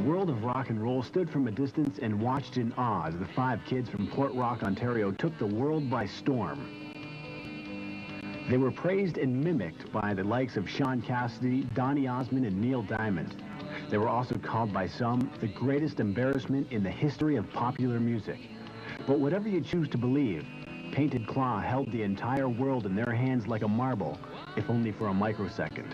world of rock and roll stood from a distance and watched in awe as the 5 kids from Port Rock, Ontario took the world by storm. They were praised and mimicked by the likes of Sean Cassidy, Donny Osmond, and Neil Diamond. They were also called by some the greatest embarrassment in the history of popular music. But whatever you choose to believe, Painted Klaw held the entire world in their hands like a marble, if only for a microsecond.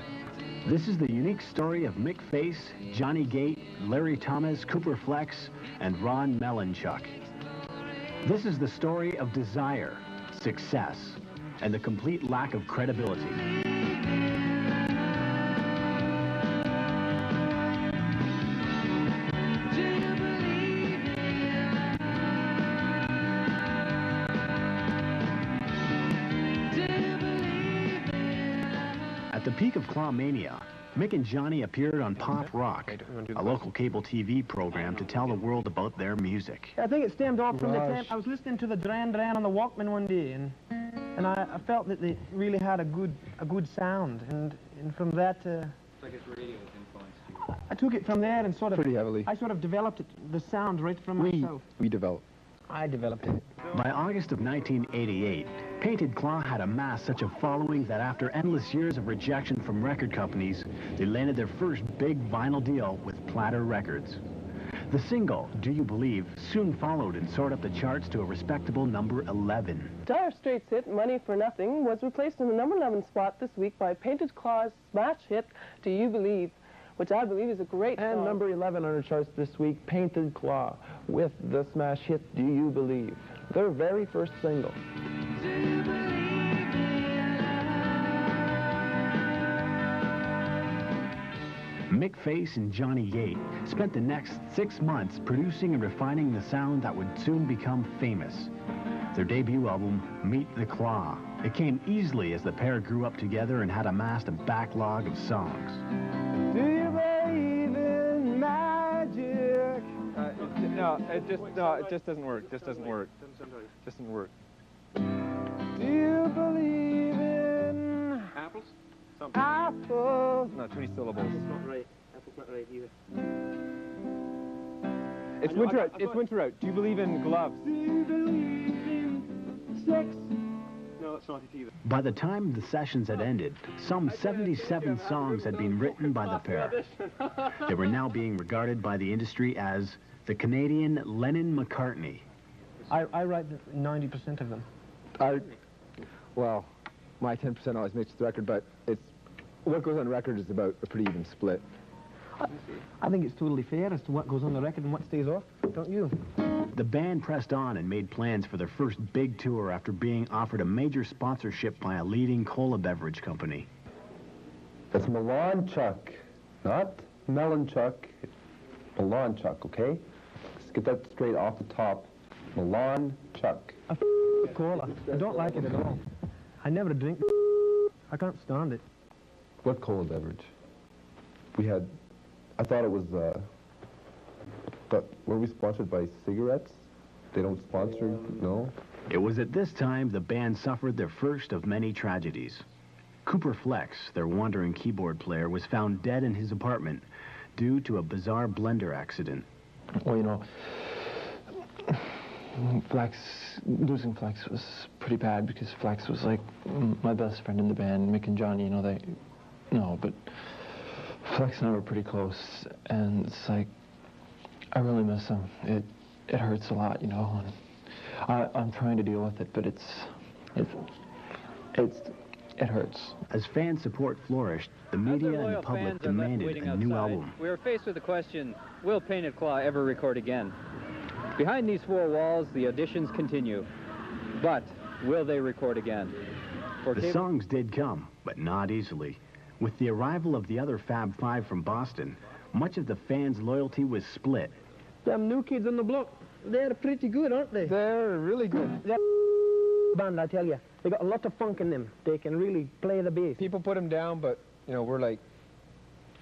This is the unique story of Mick Face, Johnny Gate, Larry Thomas, Cooper Flex, and Ron Mellenchuk. This is the story of desire, success, and the complete lack of credibility. At the peak of Klaw mania, Mick and Johnny appeared on Pop Rock, a local cable TV program to tell the world about their music. I think it stemmed off from the time I was listening to the Duran Duran on the Walkman one day, and I felt that they really had a good sound, and from that It's like its radio influenced you. I took it from there and sort of pretty heavily. I sort of developed the sound right from myself. We developed. I developed it. By August of 1988, Painted Klaw had amassed such a following that after endless years of rejection from record companies, they landed their first big vinyl deal with Platter Records. The single, Do You Believe, soon followed and soared up the charts to a respectable number 11. Dire Straits' hit, Money for Nothing, was replaced in the number 11 spot this week by Painted Klaw's smash hit, Do You Believe, which I believe is a great song. And number 11 on our charts this week, Painted Klaw, with the smash hit, Do You Believe? Their very first single. Do you believe in love? Mick Face and Johnny Gate spent the next 6 months producing and refining the sound that would soon become famous. Their debut album, Meet the Klaw. It came easily as the pair grew up together and had amassed a backlog of songs. Do you believe in magic? It just doesn't work. Just doesn't work. Doesn't work. Do you believe in Apples? apples? No, too many syllables. Not right. Apple's not right either. It's winter out. It's winter out. Do you believe in gloves? Do you believe in sex? No, that's not it either. By the time the sessions had ended, some 77 songs had been written by the pair. They were now being regarded by the industry as the Canadian Lennon-McCartney. I write 90% of them. Well, my 10% always makes the record, but it's what goes on record is about a pretty even split. I think it's totally fair as to what goes on the record and what stays off, don't you? The band pressed on and made plans for their first big tour after being offered a major sponsorship by a leading cola beverage company. It's Mellenchuk, not Mellenchuk. Mellenchuk, okay? Let's get that straight off the top. Mellenchuk. Cola. I don't like it at all. I never drink. I can't stand it. What cola beverage? We had, I thought it was, but were we sponsored by cigarettes? They don't sponsor, no? It was at this time the band suffered their first of many tragedies. Cooper Flex, their wandering keyboard player, was found dead in his apartment due to a bizarre blender accident. Well, you know, losing Flex was pretty bad because Flex was like my best friend in the band. Mick and Johnny, you know, but Flex and I were pretty close, and it's like, I really miss him. It hurts a lot, you know, and I'm trying to deal with it, but it hurts. As fan support flourished, the media and the public demanded a new album. We were faced with the question, will Painted Klaw ever record again? Behind these 4 walls, the auditions continue. But will they record again? The songs did come, but not easily. With the arrival of the other Fab Five from Boston, much of the fans' loyalty was split. Them new kids on the block, they're pretty good, aren't they? They're really good. That band, I tell you, they got a lot of funk in them. They can really play the bass. People put them down, but, you know, we're like,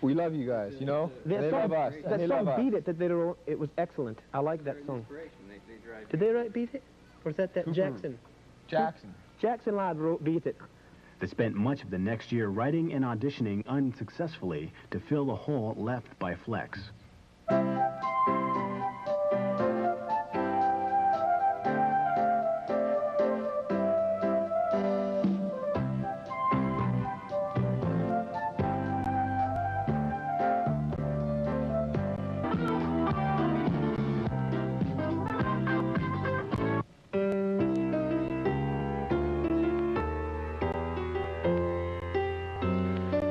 we love you guys, you know? They love us, and that they song love us. Beat It that they wrote, it was excellent. I like that song. Did they write Beat It? Or is that Jackson? Jackson lad wrote Beat It. They spent much of the next year writing and auditioning unsuccessfully to fill the hole left by Flex.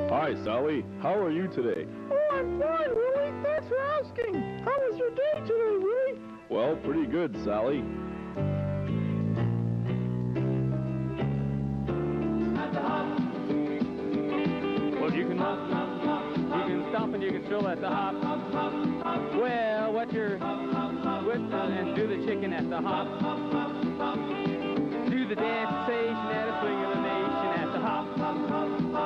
Hi, Sally. How are you today? Oh, I'm fine, Willie. Thanks for asking. How was your day today, Willie? Well, pretty good, Sally. Well, you can stop and you can stroll at the hop. Well, and do the chicken at the hop. Do the dance sensation at a swing of the nation at the hop.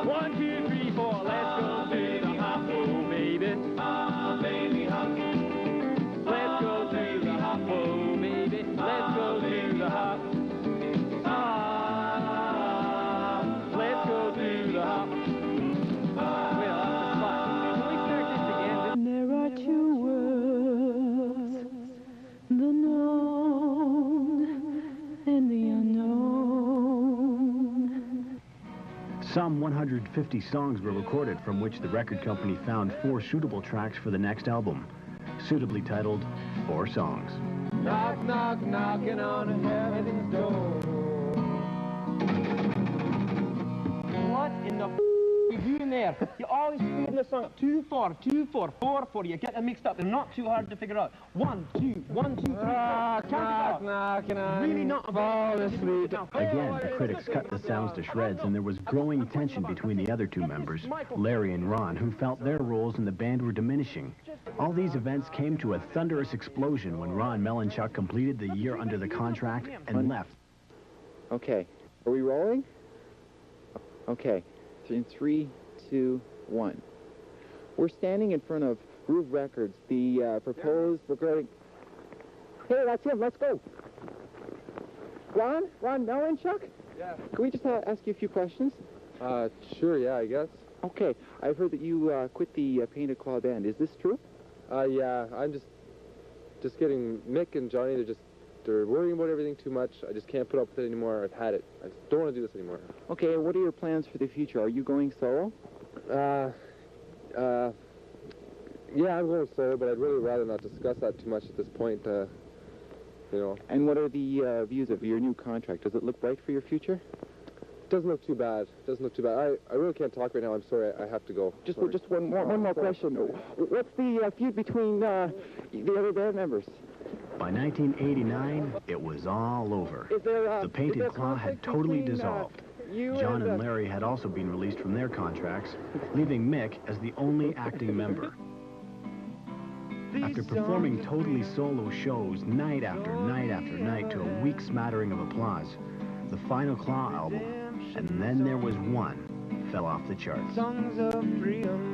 1, 2, 3, 4, let's go to the hop, oh baby. Baby hop. Let's go to the hop, oh baby. Let's go to the hop. Let's go to the hop. There are two worlds, the known and the unknown. Some 150 songs were recorded, from which the record company found 4 suitable tracks for the next album, suitably titled 4 Songs. Knock, knock, knocking on heaven's door. What in the you doing there? You always speeding the song up 2, 4, 2, 4, 4, 4. You get them mixed up. They're not too hard to figure out. 1, 2, 1, 2, 3, 4. Knock, knocking on. Really not fall asleep. Again, the critics cut the sounds to shreds, and there was growing tension between the other 2 members, Larry and Ron, who felt their roles in the band were diminishing. All these events came to a thunderous explosion when Ron Melanchuk completed the year under the contract and left. Okay, are we rolling? Okay, in 3, 2, 1. We're standing in front of Groove Records, the proposed recording. Hey, that's him, let's go. Ron Melanchuk? Yeah. Can we just ask you a few questions? Sure, yeah, I guess. Okay, I've heard that you quit the Painted Claw band. Is this true? Yeah, I'm just getting Mick and Johnny, they're worrying about everything too much. I just can't put up with it anymore. I've had it. I just don't want to do this anymore. Okay, what are your plans for the future? Are you going solo? Yeah, I'm going solo, but I'd really rather not discuss that too much at this point, you know. And what are the views of your new contract? Does it look bright for your future? Doesn't look too bad. Doesn't look too bad. I really can't talk right now. I'm sorry. I have to go. Just one more question. What's the feud between the other band members? By 1989, it was all over. The Painted Claw had totally dissolved. John and Larry had also been released from their contracts, leaving Mick as the only acting member. After performing totally solo shows night after night after night to a weak smattering of applause, the final Klaw album, And Then There Was One, fell off the charts. Songs of freedom.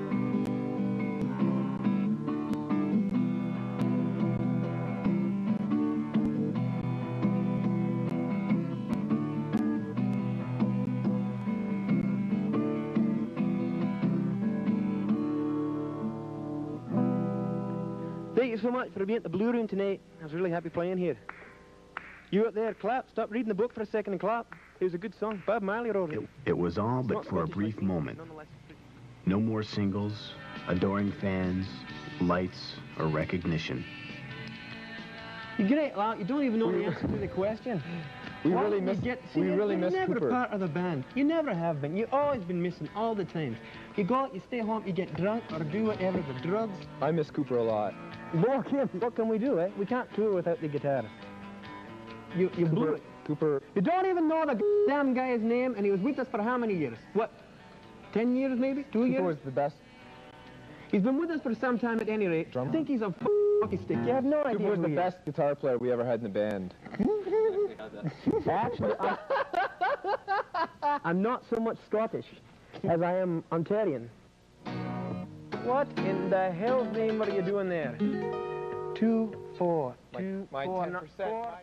Thank you so much for being at the Blue Room tonight. I was really happy playing here. You up there, clap. Stop reading the book for a second and clap. It was a good song. Bob Marley wrote it. It was all but for a brief moment. No more singles, adoring fans, lights, or recognition. You're great, Klaw. You don't even know the answer to the question. We really miss You're never Cooper. part of the band. You never have been. You've always been missing all the time. You go out, you stay home, you get drunk or do whatever, the drugs. I miss Cooper a lot. Well, Kim, what can we do, eh? We can't tour without the guitarist. You blew it. Cooper. You don't even know the damn guy's name, and he was with us for how many years? What, 10 years maybe? 2 years? Cooper was the best. He's been with us for some time at any rate. Drummer? I think he's a hockey stick. You have no idea. Cooper was who the he best guitar player we ever had in the band. is. Actually, I'm not so much Scottish as I am Ontarian. What in the hell's name are you doing there? 2, 4, 2, My 4, 10%. not 4.